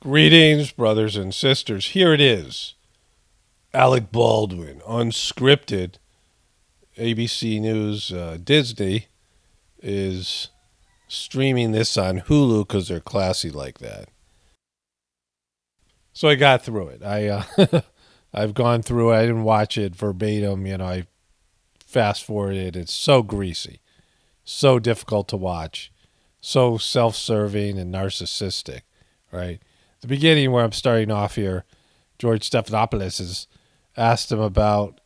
Greetings, brothers and sisters. Here it is. Alec Baldwin, unscripted. ABC News Disney is streaming this on Hulu because they're classy like that. So I got through it. I've gone through it. I didn't watch it verbatim. I fast forwarded. It's so greasy, so difficult to watch, so self-serving and narcissistic, right? The beginning where I'm starting off here, George Stephanopoulos has asked him about,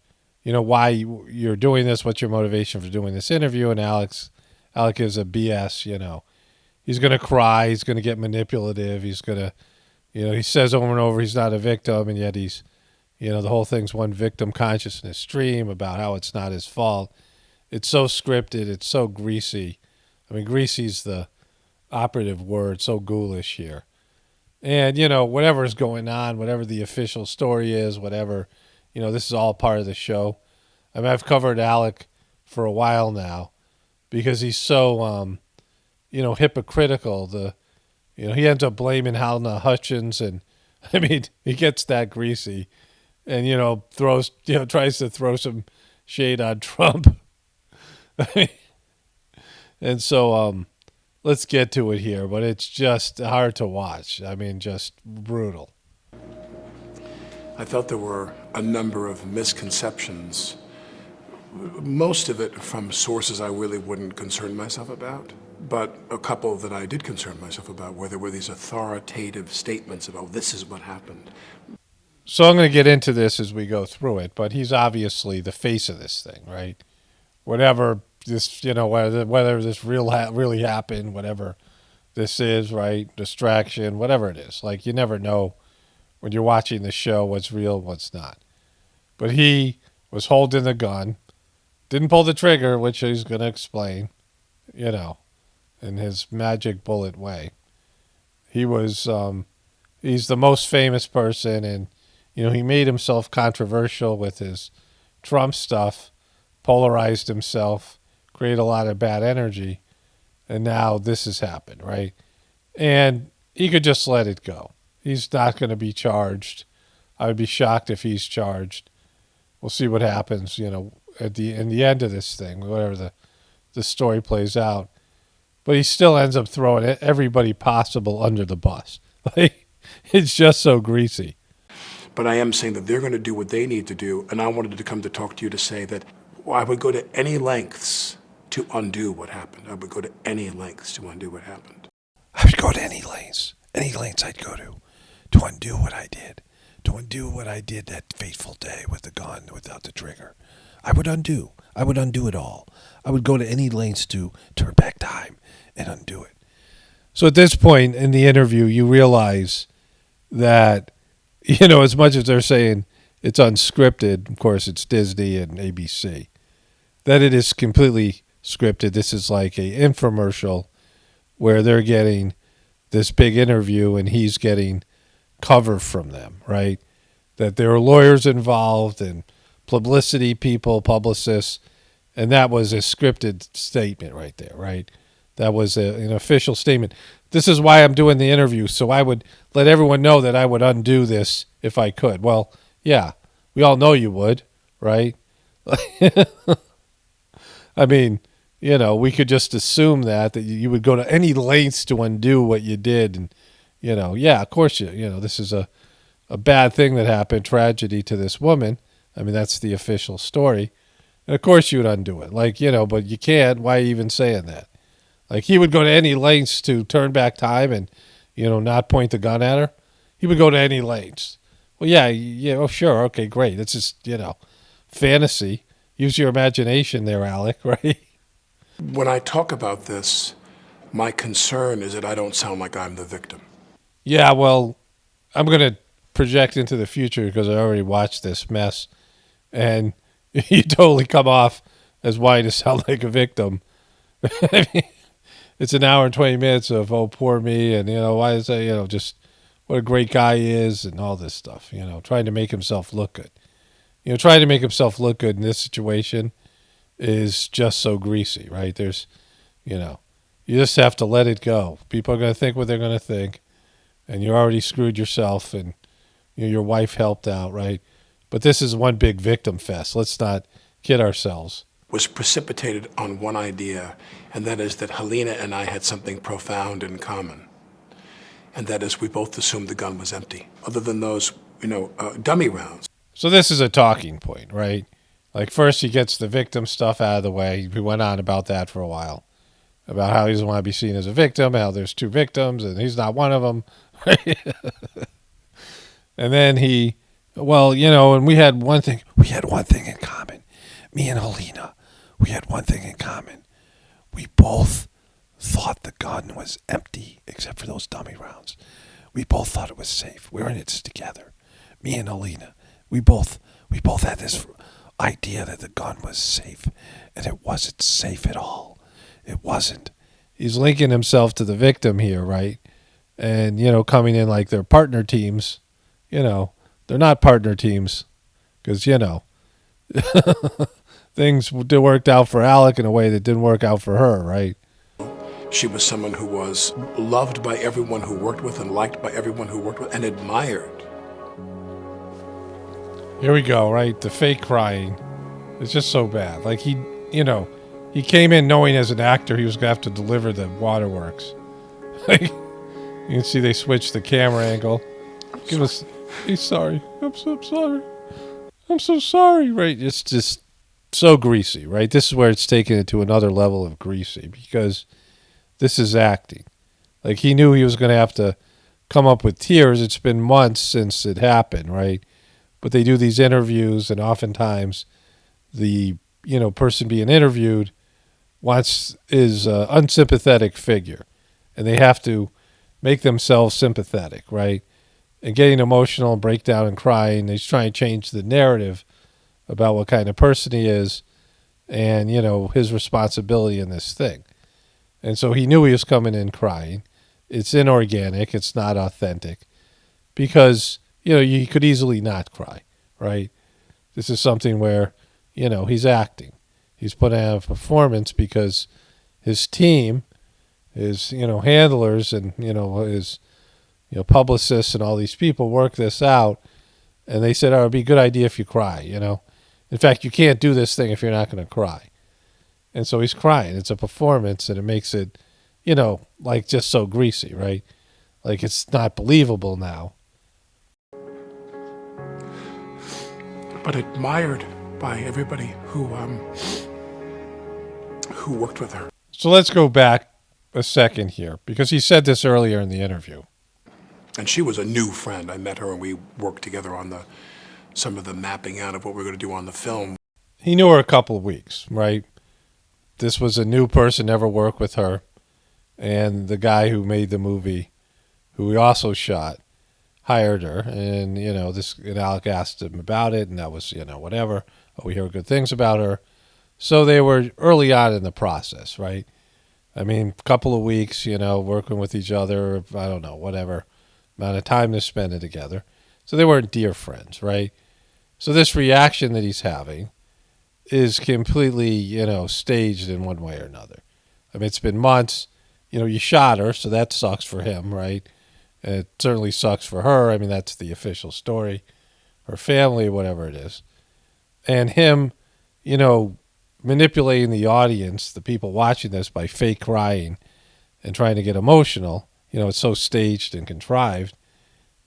why you're doing this, what's your motivation for doing this interview, and Alec is a BS, he's going to cry, he's going to get manipulative, he's going to, he says over and over he's not a victim, and yet he's, the whole thing's one victim consciousness stream about how it's not his fault. It's so scripted, it's so greasy. I mean, greasy's the operative word, so ghoulish here. And, whatever's going on, whatever the official story is, whatever, this is all part of the show. I mean, I've covered Alec for a while now because he's so, hypocritical. He ends up blaming Halna Hutchins, and, I mean, he gets that greasy and, tries to throw some shade on Trump. And so, let's get to it here, but it's just hard to watch. I mean, just brutal. I felt there were a number of misconceptions, most of it from sources I really wouldn't concern myself about, but a couple that I did concern myself about where there were these authoritative statements about this is what happened. So I'm going to get into this as we go through it, but he's obviously the face of this thing, right? Whatever this, whether this really happened, whatever this is, right? Distraction, whatever it is. Like, you never know when you're watching the show what's real, what's not. But he was holding the gun, didn't pull the trigger, which he's going to explain, in his magic bullet way. He was, he's the most famous person, and, he made himself controversial with his Trump stuff, polarized himself, create a lot of bad energy, and now this has happened, right? And he could just let it go. He's not going to be charged. I would be shocked if he's charged. We'll see what happens, in the end of this thing, whatever the story plays out. But he still ends up throwing everybody possible under the bus. Like, it's just so greasy. But I am saying that they're going to do what they need to do, and I wanted to come to talk to you to say that I would go to any lengths to undo what happened. I would go to any lengths to undo what happened. I would go to any lengths I'd go to undo what I did, that fateful day with the gun without the trigger. I would undo it all. I would go to any lengths to turn back time and undo it. So at this point in the interview, you realize that, as much as they're saying it's unscripted, of course it's Disney and ABC, that it is completely scripted. This is like a infomercial where they're getting this big interview and he's getting cover from them, right? That there are lawyers involved and publicity people, publicists, and that was a scripted statement right there, right? That was an official statement. This is why I'm doing the interview, so I would let everyone know that I would undo this if I could. Well, yeah, we all know you would, right? I mean, we could just assume that you would go to any lengths to undo what you did. And, yeah, of course, this is a bad thing that happened, tragedy to this woman. I mean, that's the official story. And, of course, you would undo it. Like, but you can't. Why are you even saying that? Like, he would go to any lengths to turn back time and, not point the gun at her. He would go to any lengths. Well, yeah, oh, sure, okay, great. It's just, fantasy. Use your imagination there, Alec, right? When I talk about this, my concern is that I don't sound like I'm the victim. Yeah, well, I'm going to project into the future because I already watched this mess, and you totally come off as wanting to sound like a victim. I mean, it's an hour and 20 minutes of, oh, poor me, and, why is that, just what a great guy he is and all this stuff, trying to make himself look good. Trying to make himself look good in this situation is just so greasy, right? There's, you just have to let it go. People are going to think what they're going to think. and you already screwed yourself, and your wife helped out, right? But this is one big victim fest. Let's not kid ourselves. Was precipitated on one idea, and that is that Helena and I had something profound in common. And that is we both assumed the gun was empty, other than those, dummy rounds. So this is a talking point, right? Like first he gets the victim stuff out of the way. We went on about that for a while, about how he doesn't want to be seen as a victim, how there's two victims and he's not one of them. And then and we had one thing in common. Me and Helena, we had one thing in common. We both thought the gun was empty except for those dummy rounds. We both thought it was safe. We were in it together. Me and Helena, we both had this idea that the gun was safe, and it wasn't safe at all. It wasn't. He's linking himself to the victim here, right? And, coming in like they're partner teams. They're not partner teams because, things worked out for Alec in a way that didn't work out for her, right? She was someone who was loved by everyone who worked with and liked by everyone who worked with and admired. Here we go, right? The fake crying. It's just so bad. Like he came in knowing as an actor he was going to have to deliver the waterworks. You can see they switched the camera angle. He's sorry. I'm so sorry. I'm so sorry, right? It's just so greasy, right? This is where it's taken it to another level of greasy because this is acting. Like he knew he was going to have to come up with tears. It's been months since it happened, right? But they do these interviews, and oftentimes the person being interviewed is an unsympathetic figure, and they have to make themselves sympathetic, right? And getting emotional and break down and crying. He's trying to change the narrative about what kind of person he is and, his responsibility in this thing. And so he knew he was coming in crying. It's inorganic. It's not authentic because, you could easily not cry, right? This is something where, he's acting. He's putting on a performance because his team, his, handlers and, his, publicists and all these people work this out. And they said, it'd be a good idea if you cry, In fact, you can't do this thing if you're not going to cry. And so he's crying. It's a performance, and it makes it, like just so greasy, right? Like it's not believable now. But admired by everybody who worked with her. So let's go back a second here, because he said this earlier in the interview. And she was a new friend. I met her and we worked together on some of the mapping out of what we were going to do on the film. He knew her a couple of weeks, right? This was a new person, never worked with her. And the guy who made the movie, who he also shot, hired her. And, and Alec asked him about it, and that was, whatever. We hear good things about her. So they were early on in the process, right? I mean, a couple of weeks, working with each other, I don't know, whatever amount of time they're spending together. So they weren't dear friends, right? So this reaction that he's having is completely, staged in one way or another. I mean, it's been months. You shot her, so that sucks for him, right? And it certainly sucks for her. I mean, that's the official story. Her family, whatever it is. And him, manipulating the audience, the people watching this, by fake crying and trying to get emotional, it's so staged and contrived,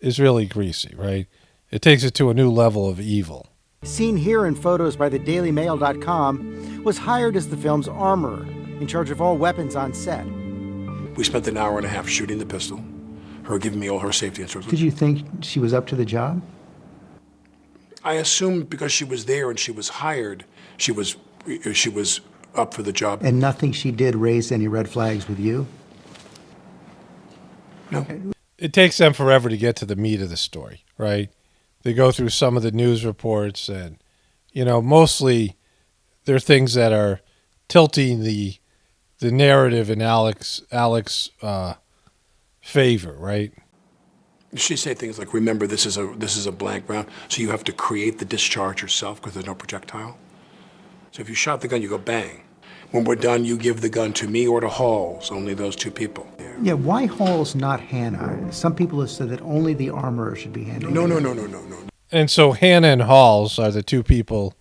is really greasy, right? It takes it to a new level of evil. Seen here in photos by the DailyMail.com, was hired as the film's armorer, in charge of all weapons on set. We spent an hour and a half shooting the pistol, her giving me all her safety instructions. Did you think she was up to the job? I assumed because she was there and she was hired, she was up for the job. And nothing she did raised any red flags with you? No. Okay. It takes them forever to get to the meat of the story, right? They go through some of the news reports and, mostly they're things that are tilting the narrative in Alec's favor, right? She said things like, remember, this is a blank round, so you have to create the discharge yourself because there's no projectile. So if you shot the gun, you go bang. When we're done, you give the gun to me or to Halls, only those two people. Yeah, why Halls, not Hannah? Some people have said that only the armorer should be handling No, it. no, no, no, no, no. And so Hannah and Halls are the two people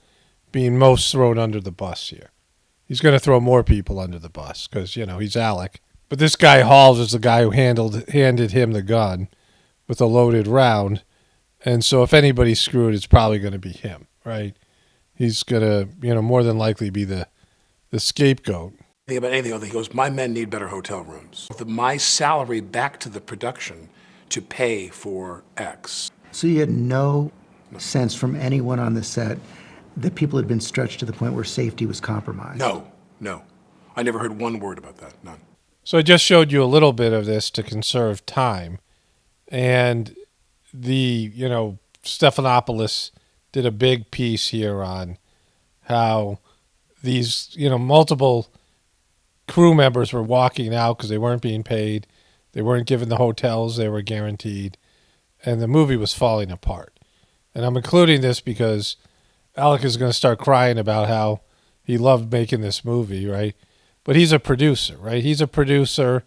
being most thrown under the bus here. He's going to throw more people under the bus because, he's Alec. But this guy Halls is the guy who handed him the gun with a loaded round. And so if anybody's screwed, it's probably going to be him, right? He's going to, more than likely be the scapegoat. Think about anything else. He goes, my men need better hotel rooms. My salary back to the production to pay for X. So you had no sense from anyone on the set that people had been stretched to the point where safety was compromised? No. I never heard one word about that, none. So I just showed you a little bit of this to conserve time. And the, Stephanopoulos did a big piece here on how these, multiple crew members were walking out because they weren't being paid. They weren't given the hotels they were guaranteed. And the movie was falling apart. And I'm including this because Alec is going to start crying about how he loved making this movie, right? But he's a producer, right? He's a producer.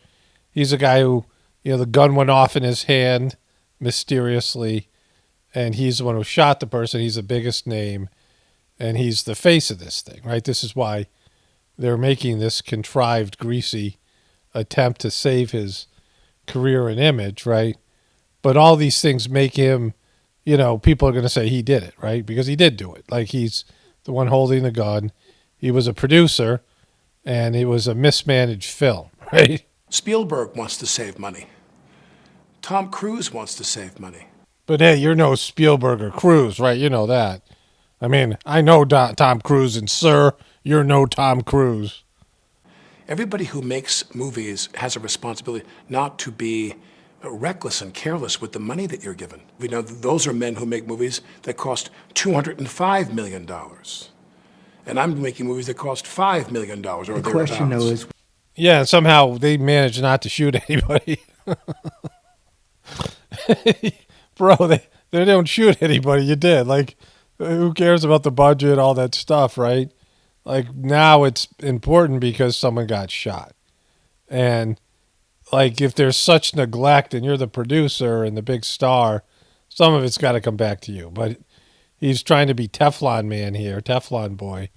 He's a guy who, the gun went off in his hand mysteriously, and he's the one who shot the person. He's the biggest name, and he's the face of this thing, right? This is why they're making this contrived, greasy attempt to save his career and image, right? But all these things make him, people are going to say he did it, right? Because he did do it. Like, he's the one holding the gun. He was a producer, and it was a mismanaged film, right? Spielberg wants to save money. Tom Cruise wants to save money. But hey, you're no Spielberg or Cruise, right? You know that. I mean, I know Tom Cruise, and sir, you're no Tom Cruise. Everybody who makes movies has a responsibility not to be reckless and careless with the money that you're given. Those are men who make movies that cost $205 million. And I'm making movies that cost $5 million or thereabouts. The question, though, is... Yeah, and somehow they managed not to shoot anybody. Bro, they don't shoot anybody. You did. Like, who cares about the budget, all that stuff, right? Like, now it's important because someone got shot. And, like, if there's such neglect and you're the producer and the big star, some of it's got to come back to you. But he's trying to be Teflon man here, Teflon boy.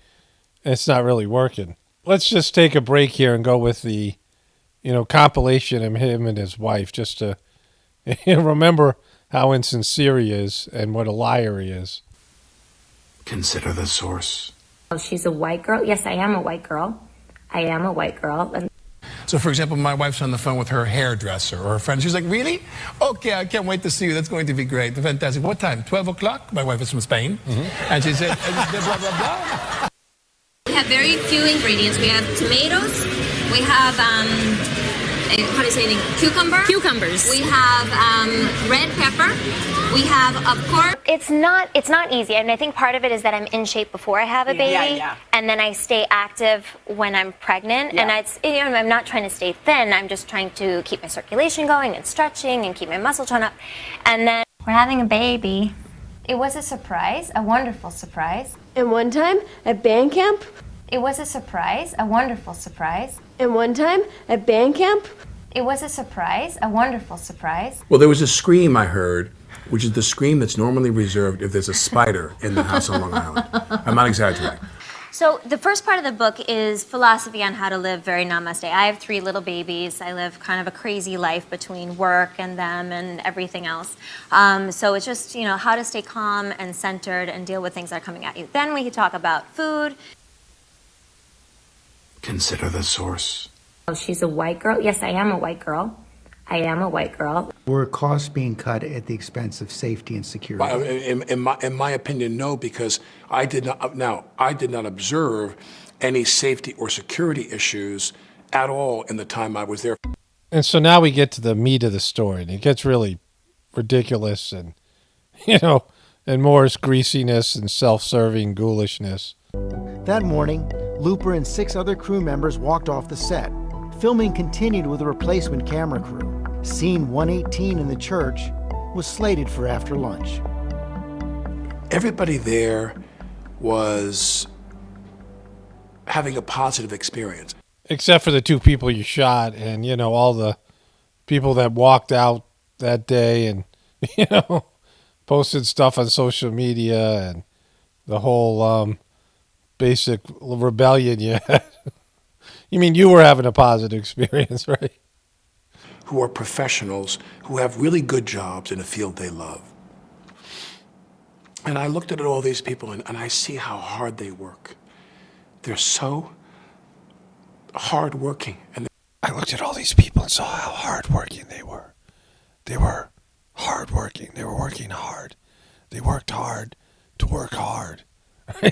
And it's not really working. Let's just take a break here and go with the, compilation of him and his wife just to remember how insincere he is and what a liar he is. Consider the source. She's a white girl. Yes, I am a white girl. I am a white girl. And so, for example, my wife's on the phone with her hairdresser or her friend. She's like, really? Okay, I can't wait to see you. That's going to be great. Fantastic. What time? 12 o'clock? My wife is from Spain. Mm-hmm. And she said, blah, blah, blah. we have very few ingredients. We have tomatoes. We have, how do you say it? Cucumbers. We have red pepper. We have, of course... It's not easy, and I think part of it is that I'm in shape before I have a baby, and then I stay active when I'm pregnant, and I'm not trying to stay thin, I'm just trying to keep my circulation going and stretching and keep my muscle tone up, and then we're having a baby. It was a surprise, a wonderful surprise. And one time at band camp. It was a surprise, a wonderful surprise. And one time at band camp. It was a surprise, a wonderful surprise. Well, there was a scream I heard, which is the scream that's normally reserved if there's a spider in the house on Long Island. I'm not exaggerating. So the first part of the book is philosophy on how to live very namaste. I have 3 little babies. I live kind of a crazy life between work and them and everything else. So it's just, how to stay calm and centered and deal with things that are coming at you. Then we could talk about food. Consider the source. She's a white girl. Yes, I am a white girl. I am a white girl. Were costs being cut at the expense of safety and security? In my opinion, no, because I did not observe any safety or security issues at all in the time I was there. And so now we get to the meat of the story, and it gets really ridiculous and, and more greasiness and self-serving ghoulishness. That morning, Looper and 6 other crew members walked off the set. Filming continued with a replacement camera crew. Scene 118 in the church was slated for after lunch. Everybody there was having a positive experience. Except for the two people you shot and, all the people that walked out that day and, posted stuff on social media and the whole basic rebellion you had. You mean you were having a positive experience, right? Who are professionals, who have really good jobs in a field they love. And I looked at all these people and I see how hard they work. They're so hardworking. And I looked at all these people and saw how hardworking they were. They were hardworking. They were working hard. They worked hard to work hard. I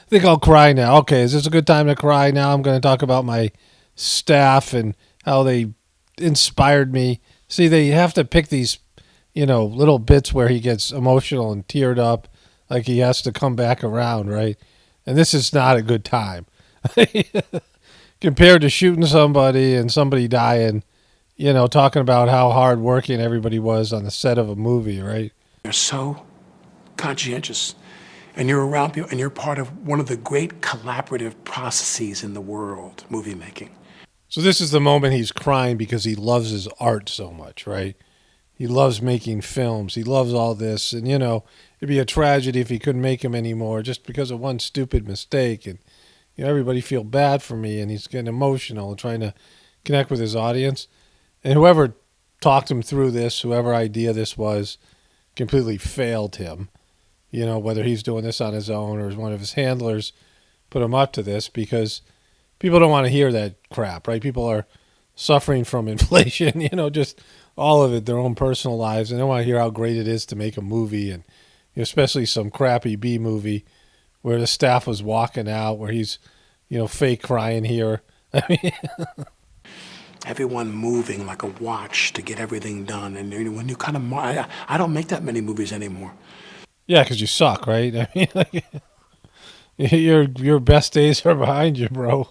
think I'll cry now. Okay, is this a good time to cry now? I'm going to talk about my staff and how they inspired me. See, they have to pick these, little bits where he gets emotional and teared up, like he has to come back around, right? And this is not a good time. Compared to shooting somebody and somebody dying, talking about how hardworking everybody was on the set of a movie, right? they're so conscientious. And you're around people, and you're part of one of the great collaborative processes in the world, movie making. So this is the moment he's crying because he loves his art so much, right? He loves making films. He loves all this. And, it'd be a tragedy if he couldn't make them anymore just because of one stupid mistake. And, everybody feel bad for me. And he's getting emotional and trying to connect with his audience. And whoever talked him through this, whoever idea this was, completely failed him. Whether he's doing this on his own or one of his handlers put him up to this, because people don't want to hear that crap, right? People are suffering from inflation, just all of it, their own personal lives, and they want to hear how great it is to make a movie, and especially some crappy B movie where the staff was walking out, where he's, fake crying here. I mean, everyone moving like a watch to get everything done. And when you kind of, I don't make that many movies anymore. Yeah, because you suck, right? I mean, your best days are behind you, bro.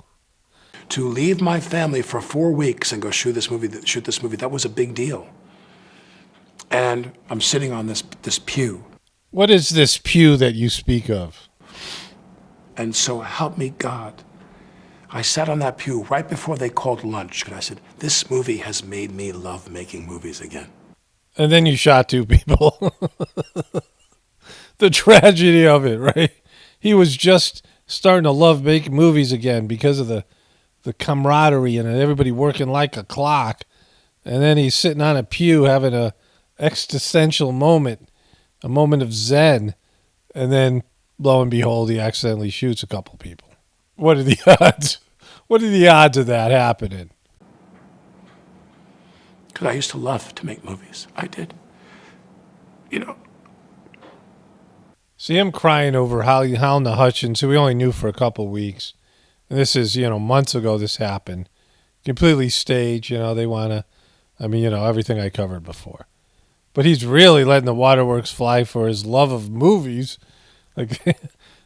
To leave my family for 4 weeks and go shoot this movie, that was a big deal. And I'm sitting on this pew. What is this pew that you speak of? And so help me God. I sat on that pew right before they called lunch, and I said, this movie has made me love making movies again. And then you shot 2 people. The tragedy of it, right? He was just starting to love making movies again because of the camaraderie and everybody working like a clock. And then he's sitting on a pew having a existential moment, a moment of zen. And then, lo and behold, he accidentally shoots a couple people. What are the odds? What are the odds of that happening? Because I used to love to make movies. I did. See him crying over Hal Hutchins, who we only knew for a couple weeks. And this is, months ago this happened. Completely staged, they want to, everything I covered before. But he's really letting the waterworks fly for his love of movies. Like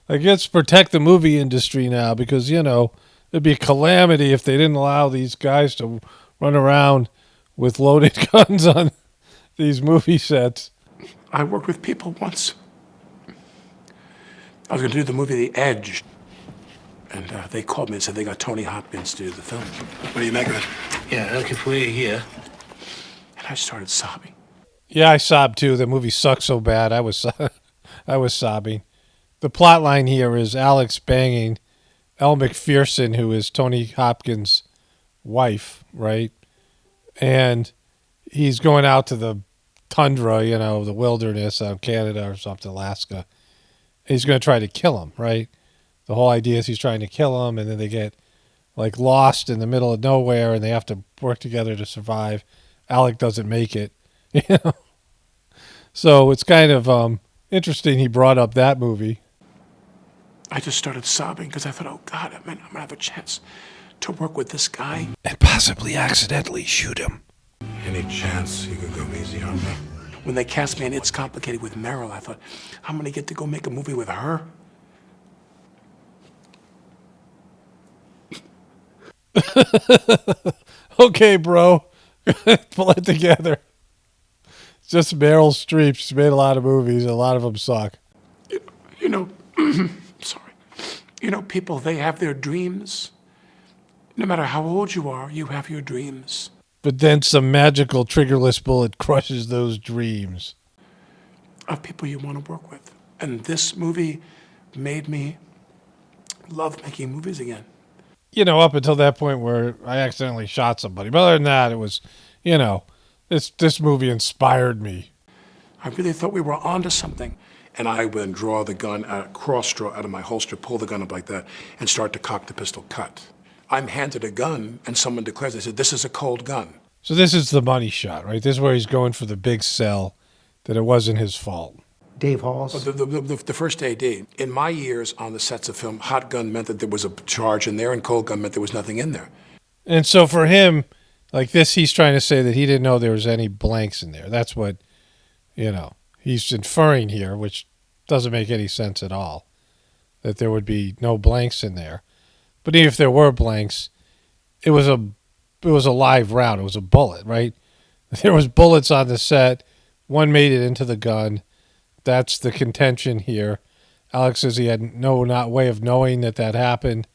let's protect the movie industry now because, it'd be a calamity if they didn't allow these guys to run around with loaded guns on these movie sets. I worked with people once. I was going to do the movie The Edge. And they called me and said they got Tony Hopkins to do the film. What do you make of it? Yeah, look, if we're here. And I started sobbing. Yeah, I sobbed too. The movie sucked so bad. I was sobbing. The plot line here is Alex banging Elle McPherson, who is Tony Hopkins' wife, right? And he's going out to the tundra, the wilderness of Canada or something, Alaska. He's going to try to kill him, right? The whole idea is he's trying to kill him, and then they get lost in the middle of nowhere, and they have to work together to survive. Alec doesn't make it, So it's kind of interesting he brought up that movie. I just started sobbing because I thought, oh God, I'm going to have a chance to work with this guy. And possibly accidentally shoot him. Any chance you could go easy on me? When they cast me in It's Complicated with Meryl, I thought, I'm going to get to go make a movie with her. Okay, bro. Pull it together. It's just Meryl Streep. She's made a lot of movies. A lot of them suck. Sorry. You know, people, they have their dreams. No matter how old you are, you have your dreams. But then some magical triggerless bullet crushes those dreams. Of people you want to work with. And this movie made me love making movies again. You know, up until that point where I accidentally shot somebody. But other than that, it was, you know, this movie inspired me. I really thought we were onto something. And I would then draw the gun, cross-draw out of my holster, pull the gun up like that, and start to cock the pistol, cut. I'm handed a gun, and someone declares, they said, this is a cold gun. So this is the money shot, right? This is where he's going for the big sell, that it wasn't his fault. Dave Halls. The first AD, in my years on the sets of film, hot gun meant that there was a charge in there, and cold gun meant there was nothing in there. And so for him, like this, he's trying to say that he didn't know there was any blanks in there. That's what, you know, he's inferring here, which doesn't make any sense at all, that there would be no blanks in there. But even if there were blanks, it was a live round. It was a bullet, right? There was bullets on the set. One made it into the gun. That's the contention here. Alex says he had no way of knowing that happened.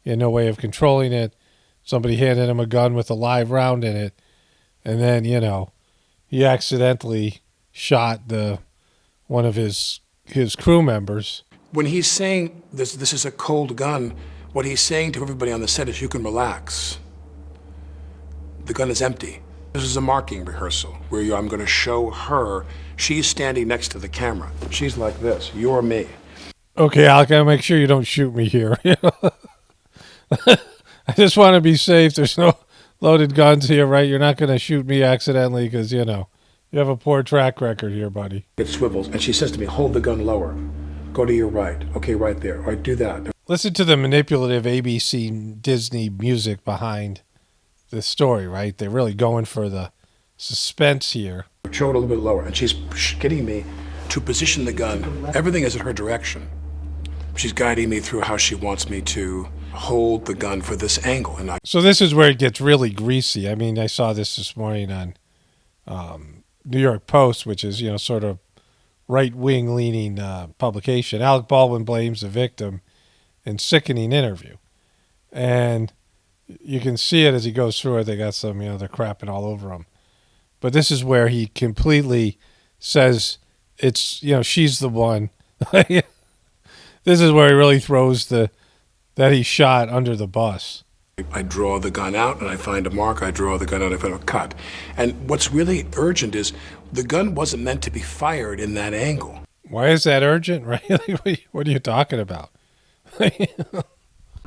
He had no way of controlling it. Somebody handed him a gun with a live round in it. And then, you know, he accidentally shot one of his crew members. When he's saying this is a cold gun, what he's saying to everybody on the set is, you can relax. The gun is empty. This is a marking rehearsal where I'm going to show her. She's standing next to the camera. She's like this. You're me. Okay, Alec, I'll make sure you don't shoot me here. I just want to be safe. There's no loaded guns here, right? You're not going to shoot me accidentally because, you know, you have a poor track record here, buddy. It swivels, and she says to me, hold the gun lower. Go to your right. Okay, right there. All right, do that. Listen to the manipulative ABC Disney music behind this story, right? They're really going for the suspense here. Show it a little bit lower, and she's getting me to position the gun. Everything is in her direction. She's guiding me through how she wants me to hold the gun for this angle. So this is where it gets really greasy. I mean, I saw this morning on New York Post, which is, you know, sort of right-wing leaning publication. Alec Baldwin blames the victim in sickening interview. And you can see it as he goes through it. They got some, you know, they're crapping all over him. But this is where he completely says it's, you know, she's the one. This is where he really throws that he shot under the bus. I draw the gun out and I find a mark. I draw the gun out and I find a cut. And what's really urgent is the gun wasn't meant to be fired in that angle. Why is that urgent, right? What are you talking about?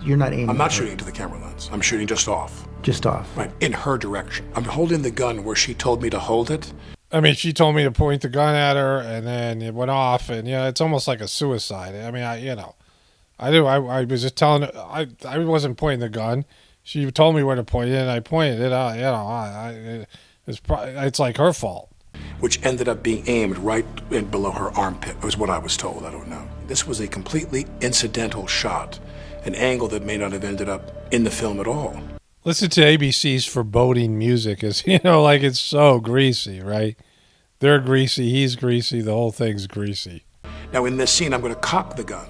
You're not aiming. I'm not shooting to the camera lens. I'm shooting just off. Just off. Right, in her direction. I'm holding the gun where she told me to hold it. I mean, she told me to point the gun at her, and then it went off, and, you know, it's almost like a suicide. I mean, I was just telling her, I wasn't pointing the gun. She told me where to point it, and I pointed it out. You know, it's like her fault. Which ended up being aimed right below her armpit, was what I was told. I don't know. This was a completely incidental shot, an angle that may not have ended up in the film at all. Listen to ABC's foreboding music. Is, you know, like, it's so greasy, right? They're greasy, he's greasy, the whole thing's greasy. Now in this scene, I'm going to cock the gun.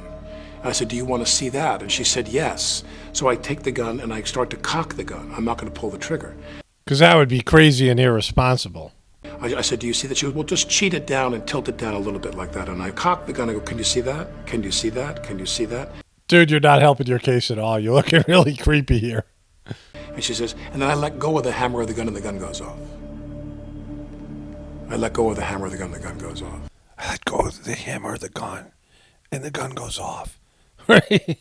And I said, do you want to see that? And she said, yes. So I take the gun and I start to cock the gun. I'm not going to pull the trigger. Because that would be crazy and irresponsible. I said, do you see that? She goes, well, just cheat it down and tilt it down a little bit like that. And I cock the gun. I go, can you see that? Can you see that? Can you see that? Dude, you're not helping your case at all. You're looking really creepy here. And she says, and then I let go of the hammer of the gun and the gun goes off. I let go of the hammer of the gun and the gun goes off. I let go of the hammer of the gun and the gun goes off. Right?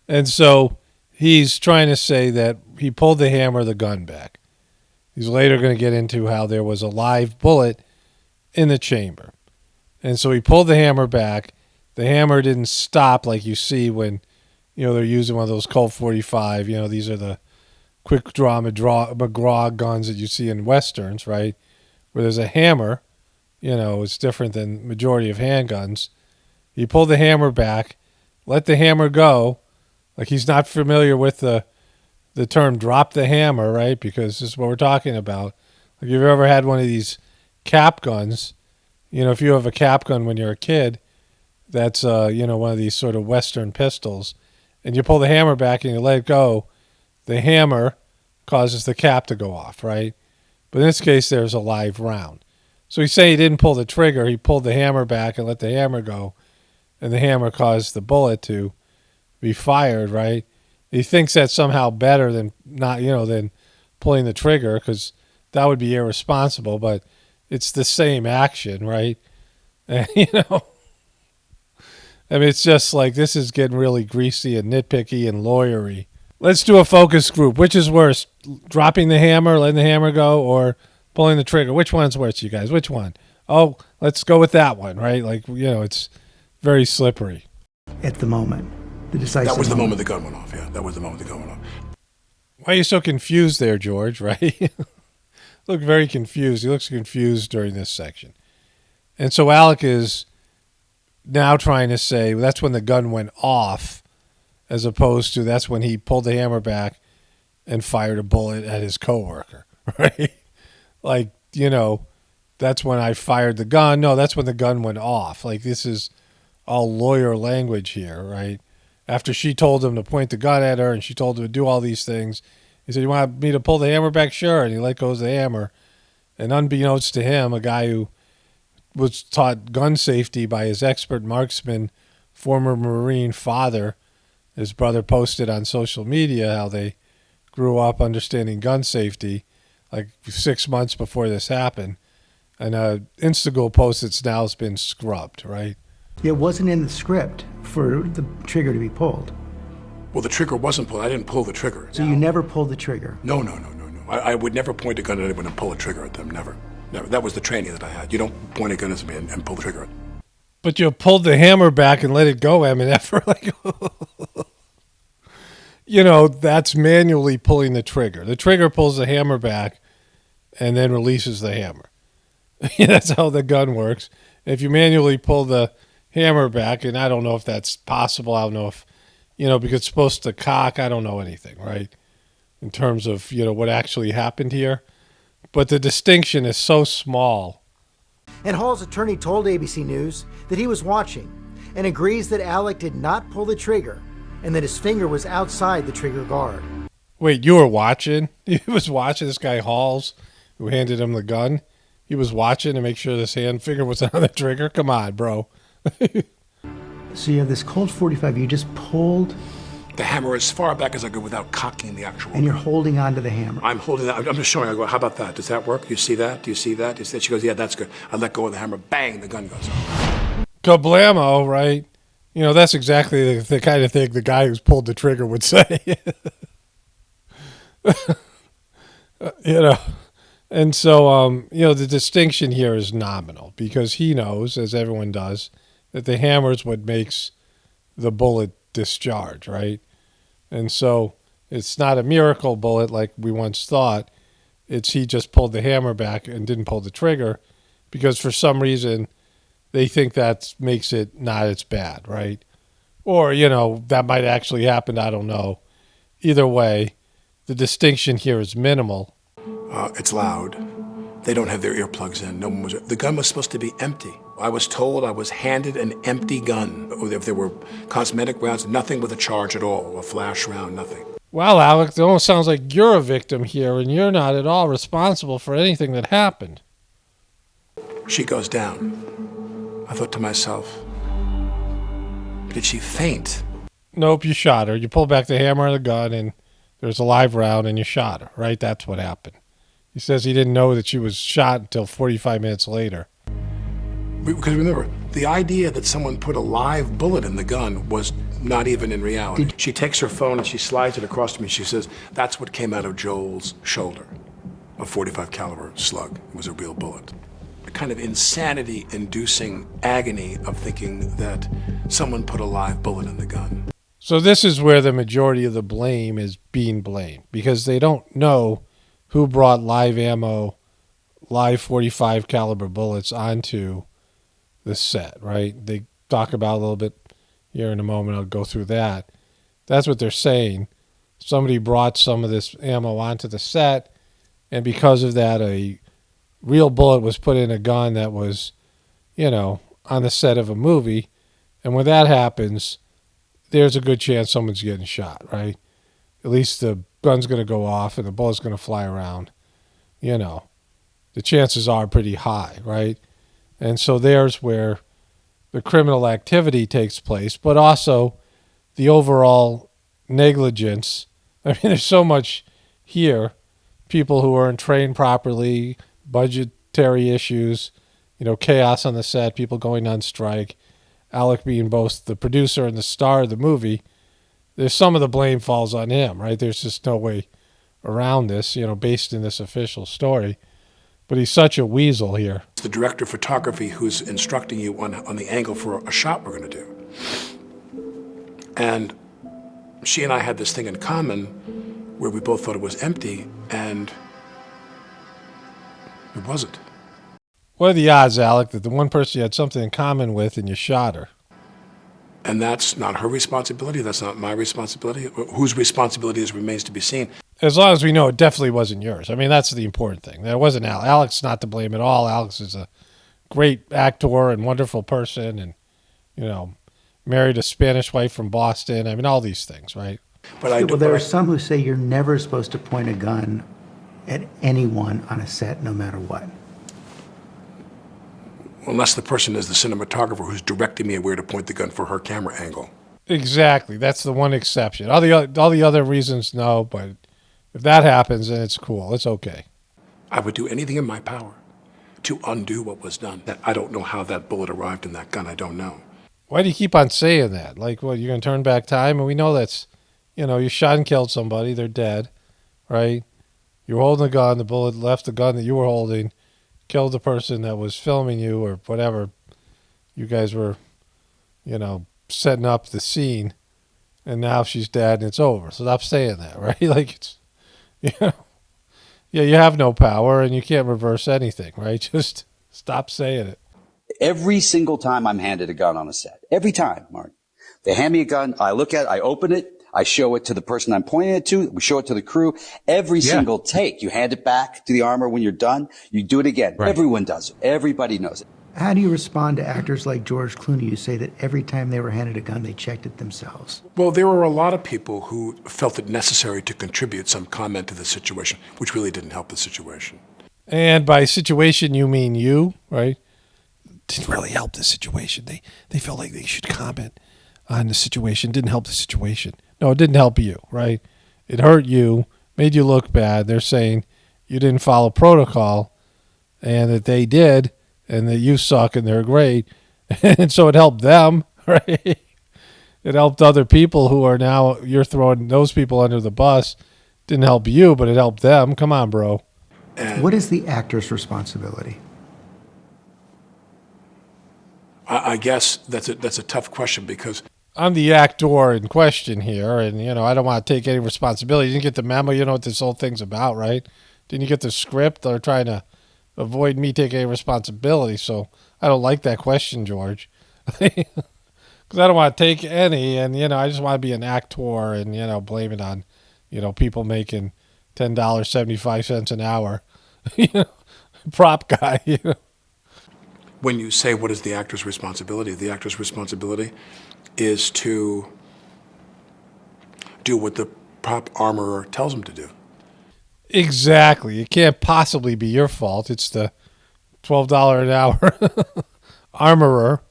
And so he's trying to say that he pulled the hammer of the gun back. He's later going to get into how there was a live bullet in the chamber. And so he pulled the hammer back. The hammer didn't stop like you see when, you know, they're using one of those Colt 45. You know, these are the quick draw McGraw guns that you see in Westerns, right? Where there's a hammer, you know, it's different than majority of handguns. He pulled the hammer back, let the hammer go. Like, he's not familiar with the term drop the hammer, right? Because this is what we're talking about. Like, if you've ever had one of these cap guns, you know, if you have a cap gun when you're a kid, that's one of these sort of Western pistols, and you pull the hammer back and you let it go, the hammer causes the cap to go off, right? But in this case, there's a live round. So he's saying he didn't pull the trigger. He pulled the hammer back and let the hammer go, and the hammer caused the bullet to be fired, right? He thinks that's somehow better than than pulling the trigger, because that would be irresponsible, but it's the same action, right? And, I mean, it's just like, this is getting really greasy and nitpicky and lawyery. Let's do a focus group. Which is worse, dropping the hammer, letting the hammer go, or pulling the trigger? Which one's worse, you guys? Which one? Oh, let's go with that one, right? Like, it's very slippery. At the moment, the decisive That was the moment the gun went off, yeah. That was the moment the gun went off. Why are you so confused there, George, right? Look very confused. He looks confused during this section. And so Alec is now trying to say, well, that's when the gun went off, as opposed to that's when he pulled the hammer back and fired a bullet at his coworker, right? Like, that's when I fired the gun. No, that's when the gun went off. Like, this is all lawyer language here, right? After she told him to point the gun at her and she told him to do all these things, he said, you want me to pull the hammer back? Sure. And he let go of the hammer. And unbeknownst to him, a guy who was taught gun safety by his expert marksman, former Marine father, his brother posted on social media how they grew up understanding gun safety like 6 months before this happened. And Instagram post that's now has been scrubbed, right? It wasn't in the script for the trigger to be pulled. Well, the trigger wasn't pulled. I didn't pull the trigger. So you never pulled the trigger? No. I would never point a gun at anyone and pull a trigger at them. Never. That was the training that I had. You don't point a gun at me and pull the trigger. But you pulled the hammer back and let it go, MNF. Like, that's manually pulling the trigger. The trigger pulls the hammer back and then releases the hammer. That's how the gun works. If you manually pull the hammer back, and I don't know if that's possible. I don't know if, because it's supposed to cock. I don't know anything, right? In terms of, what actually happened here. But the distinction is so small. And Hall's attorney told ABC News that he was watching and agrees that Alec did not pull the trigger and that his finger was outside the trigger guard. Wait, you were watching? He was watching this guy Halls, who handed him the gun. He was watching to make sure this finger was on the trigger? Come on, bro. So you have this Colt 45, you just pulled... The hammer as far back as I could without cocking the actual And you're holding on to the hammer. I'm holding that. I'm just showing. I go, how about that? Does that work? You see that? Do you see that? She goes, yeah, that's good. I let go of the hammer. Bang, the gun goes off. Kablamo, right? That's exactly the kind of thing the guy who's pulled the trigger would say. And so, the distinction here is nominal because he knows, as everyone does, that the hammer is what makes the bullet discharge, right? And so it's not a miracle bullet like we once thought. It's he just pulled the hammer back and didn't pull the trigger because for some reason they think that makes it not as bad, right? Or, that might actually happen. I don't know. Either way, the distinction here is minimal. It's loud. They don't have their earplugs in. No one was. The gun was supposed to be empty. I was told I was handed an empty gun. If there were cosmetic rounds, nothing with a charge at all, a flash round, nothing. Well, Alec, it almost sounds like you're a victim here, and you're not at all responsible for anything that happened. She goes down. I thought to myself, did she faint? Nope, you shot her. You pulled back the hammer of the gun, and there's a live round, and you shot her, right? That's what happened. He says he didn't know that she was shot until 45 minutes later. Because remember, the idea that someone put a live bullet in the gun was not even in reality. She takes her phone and she slides it across to me. She says, that's what came out of Joel's shoulder. A 45 caliber slug. It was a real bullet. A kind of insanity-inducing agony of thinking that someone put a live bullet in the gun. So this is where the majority of the blame is being blamed, because they don't know who brought live ammo, live 45 caliber bullets onto the set, right? They talk about a little bit here in a moment. I'll go through that. That's what they're saying. Somebody brought some of this ammo onto the set, and because of that, a real bullet was put in a gun that was, on the set of a movie, And when that happens, there's a good chance someone's getting shot, right? At least the gun's going to go off and the bullet's going to fly around. You know, the chances are pretty high, right? And so there's where the criminal activity takes place, but also the overall negligence. I mean, there's so much here. People who aren't trained properly, budgetary issues, chaos on the set, people going on strike, Alec being both the producer and the star of the movie. There's some of the blame falls on him, right? There's just no way around this, based in this official story. But he's such a weasel here. It's the director of photography who's instructing you on the angle for a shot we're going to do. And she and I had this thing in common where we both thought it was empty, and it wasn't. What are the odds, Alec, that the one person you had something in common with and you shot her? And that's not her responsibility. That's not my responsibility. Whose responsibility is remains to be seen. As long as we know it definitely wasn't yours. I mean, that's the important thing. That wasn't Alex. Alec's not to blame at all. Alex is a great actor and wonderful person and, married a Spanish wife from Boston. I mean, all these things, right? But there are some who say you're never supposed to point a gun at anyone on a set, no matter what. Unless the person is the cinematographer who's directing me where to point the gun for her camera angle. Exactly. That's the one exception. All the other reasons, no, but if that happens, then it's cool. It's okay. I would do anything in my power to undo what was done. I don't know how that bullet arrived in that gun. I don't know. Why do you keep on saying that? Like, what, you're going to turn back time? And we know that's, you shot and killed somebody. They're dead, right? You're holding a gun. The bullet left the gun that you were holding, killed the person that was filming you or whatever. You guys were, setting up the scene. And now she's dead and it's over. So stop saying that, right? Like, it's, yeah, you have no power and you can't reverse anything, right? Just stop saying it. Every single time I'm handed a gun on a set, every time, Mark, they hand me a gun, I look at it, I open it, I show it to the person I'm pointing it to, we show it to the crew. Every single take, you hand it back to the armor when you're done, you do it again. Right. Everyone does it. Everybody knows it. How do you respond to actors like George Clooney who say that every time they were handed a gun, they checked it themselves? Well, there were a lot of people who felt it necessary to contribute some comment to the situation, which really didn't help the situation. And by situation, you mean you, right? Didn't really help the situation. They felt like they should comment on the situation. Didn't help the situation. No, it didn't help you, right? It hurt you, made you look bad. They're saying you didn't follow protocol and that they did and that you suck and they're great. And so it helped them, right? It helped other people who are now, you're throwing those people under the bus. Didn't help you, but it helped them. Come on, bro. What is the actor's responsibility? I guess that's a tough question because I'm the actor in question here, and I don't want to take any responsibility. You didn't get the memo. You know what this whole thing's about, right? Didn't you get the script? They're trying to avoid me taking any responsibility, so I don't like that question, George, because I don't want to take any, and I just want to be an actor and blame it on people making $10.75 an hour, prop guy, When you say what is the actor's responsibility, the actor's responsibility is to do what the prop armorer tells him to do. Exactly. It can't possibly be your fault. It's the $12 an hour armorer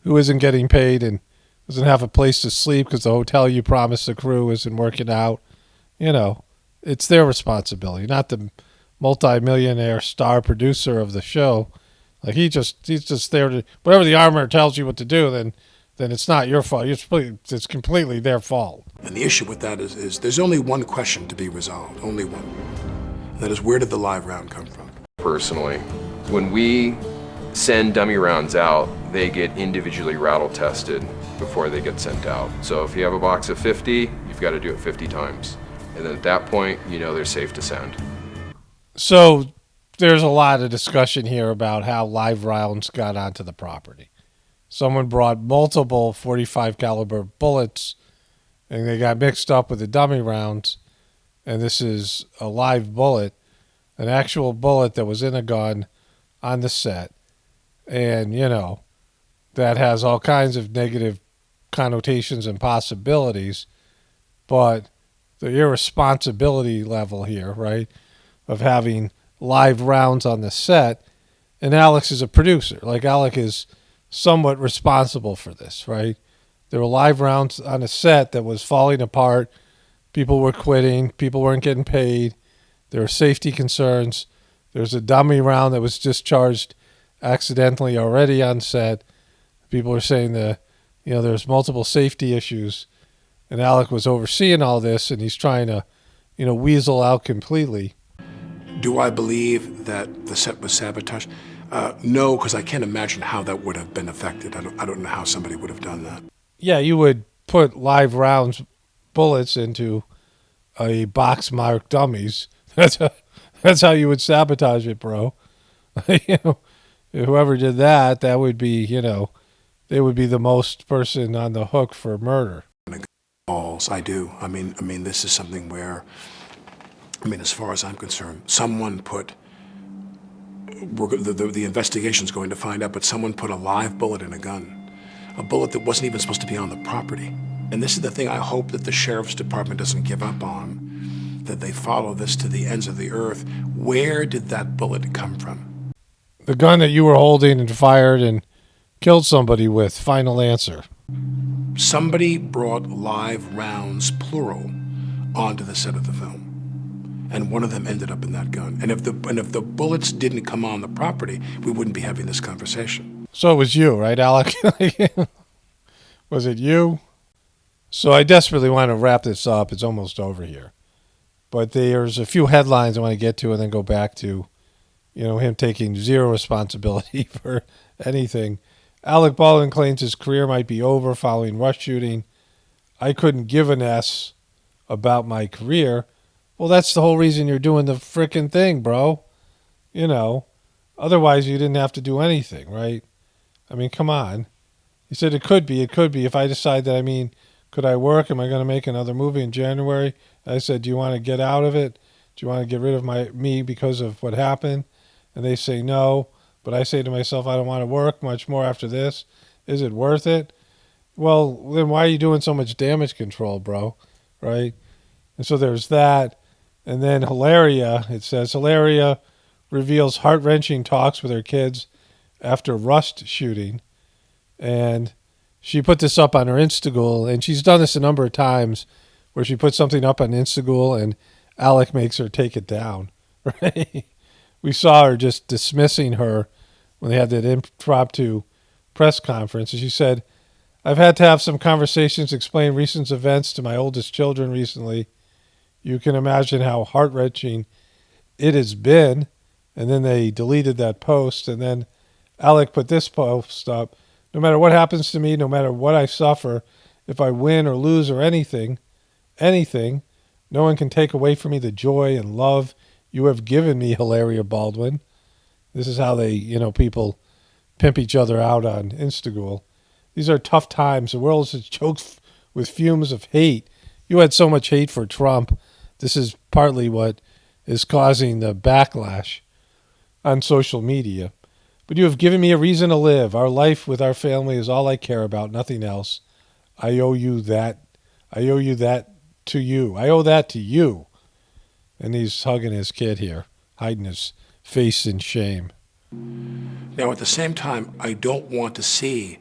who isn't getting paid and doesn't have a place to sleep because the hotel you promised the crew isn't working out. It's their responsibility, not the multi-millionaire star producer of the show. Like he's just there to, whatever the armorer tells you what to do, then it's not your fault. It's completely their fault. And the issue with that is there's only one question to be resolved, only one. And that is, where did the live round come from? Personally, when we send dummy rounds out, they get individually rattle tested before they get sent out. So if you have a box of 50, you've got to do it 50 times. And then at that point, they're safe to send. So there's a lot of discussion here about how live rounds got onto the property. Someone brought multiple 45 caliber bullets and they got mixed up with the dummy rounds. And this is a live bullet, an actual bullet that was in a gun on the set. And, that has all kinds of negative connotations and possibilities, but the irresponsibility level here, right, of having live rounds on the set, and Alex is a producer. Like, Alec is somewhat responsible for this, right? There were live rounds on a set that was falling apart. People were quitting. People weren't getting paid. There were safety concerns. There's a dummy round that was discharged accidentally already on set. People were saying that, there's multiple safety issues, and Alec was overseeing all this, and he's trying to, weasel out completely. Do I believe that the set was sabotaged? No, because I can't imagine how that would have been affected. I don't know how somebody would have done that. Yeah, you would put live rounds, bullets into a box marked dummies. That's how you would sabotage it, bro. Whoever did that, that would be, they would be the most person on the hook for murder. Balls, I do. I mean, this is something where, as far as I'm concerned, someone put. The investigation's going to find out, but someone put a live bullet in a gun, a bullet that wasn't even supposed to be on the property. And this is the thing I hope that the sheriff's department doesn't give up on, that they follow this to the ends of the earth. Where did that bullet come from? The gun that you were holding and fired and killed somebody with. Final answer. Somebody brought live rounds, plural, onto the set of the film. And one of them ended up in that gun. And if the bullets didn't come on the property, we wouldn't be having this conversation. So it was you, right, Alec? Was it you? So I desperately want to wrap this up. It's almost over here. But there's a few headlines I want to get to and then go back to, him taking zero responsibility for anything. Alec Baldwin claims his career might be over following Rush shooting. I couldn't give an S about my career. Well, that's the whole reason you're doing the frickin' thing, bro. Otherwise you didn't have to do anything, right? Come on. He said it could be. If I decide that, could I work? Am I going to make another movie in January? I said, do you want to get out of it? Do you want to get rid of me because of what happened? And they say no. But I say to myself, I don't want to work much more after this. Is it worth it? Well, then why are you doing so much damage control, bro? Right? And so there's that. And then Hilaria, it says, Hilaria reveals heart-wrenching talks with her kids after Rust shooting. And she put this up on her Instagram, and she's done this a number of times where she puts something up on Instagram and Alec makes her take it down. Right? We saw her just dismissing her when they had that impromptu press conference. And she said, I've had to have some conversations, explain recent events to my oldest children recently. You can imagine how heart-wrenching it has been. And then they deleted that post. And then Alec put this post up. No matter what happens to me, no matter what I suffer, if I win or lose or anything, no one can take away from me the joy and love you have given me, Hilaria Baldwin. This is how they, people pimp each other out on Instagram. These are tough times. The world is choked with fumes of hate. You had so much hate for Trump. This is partly what is causing the backlash on social media. But you have given me a reason to live. Our life with our family is all I care about, nothing else. I owe you that. I owe you that to you. I owe that to you. And he's hugging his kid here, hiding his face in shame. Now, at the same time, I don't want to see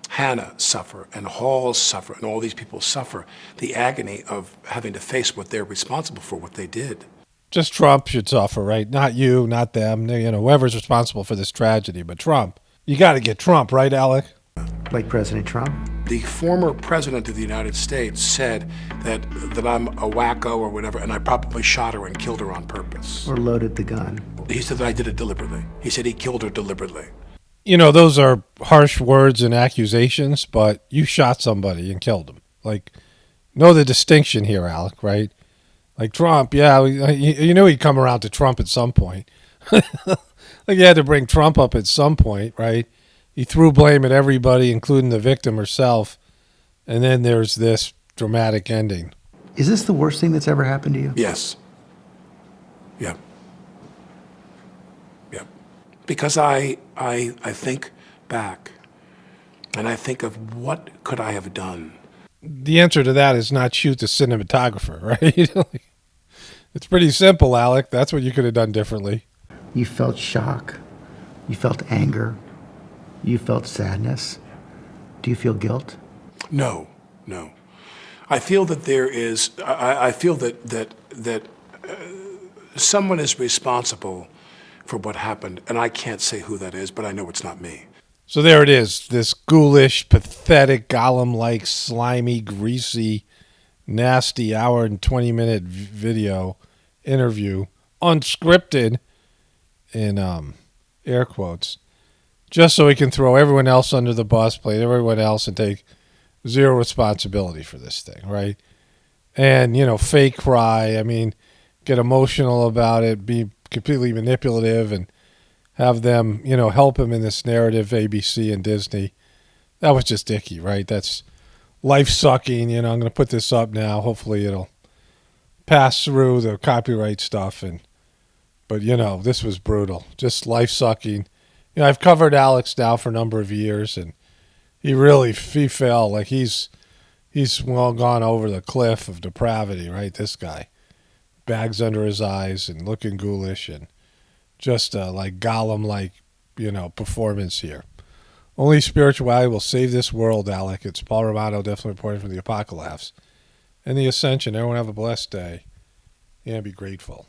Hannah suffer and Hall suffer and all these people suffer the agony of having to face what they're responsible for, what they did. Just Trump should suffer, right? Not you, not them, whoever's responsible for this tragedy, but Trump. You got to get Trump, right, Alec? Like President Trump? The former president of the United States said that I'm a wacko or whatever, and I probably shot her and killed her on purpose. Or loaded the gun. He said that I did it deliberately. He said he killed her deliberately. Those are harsh words and accusations, but you shot somebody and killed them. Know the distinction here, Alec, right? Like Trump, yeah, you knew he'd come around to Trump at some point. You had to bring Trump up at some point, right? He threw blame at everybody, including the victim herself. And then there's this dramatic ending. Is this the worst thing that's ever happened to you? Yes. Yeah. Yeah. Because I think back And I think of what could I have done? The answer to that is not shoot the cinematographer, right? It's pretty simple, Alec. That's what you could have done differently. You felt shock. You felt anger. You felt sadness. Do you feel guilt? No. I feel that there is. I feel that someone is responsible for what happened, and I can't say who that is, but I know it's not me. So there it is, this ghoulish, pathetic, gollum-like, slimy, greasy, nasty hour and 20-minute video interview, unscripted, in air quotes, just so he can throw everyone else under the bus, play everyone else, and take zero responsibility for this thing, right? And, fake cry, get emotional about it, be completely manipulative, and have them, help him in this narrative, ABC and Disney. That was just icky, right? That's life-sucking. I'm going to put this up now. Hopefully it'll pass through the copyright stuff. But this was brutal. Just life-sucking. I've covered Alex now for a number of years, and he fell. Like he's well gone over the cliff of depravity, right? This guy. Bags under his eyes and looking ghoulish and just like Gollum-like, performance here. Only spirituality will save this world, Alec. It's Paul Romano, definitely reporting from the Apocalaughs and the Ascension. Everyone have a blessed day and be grateful.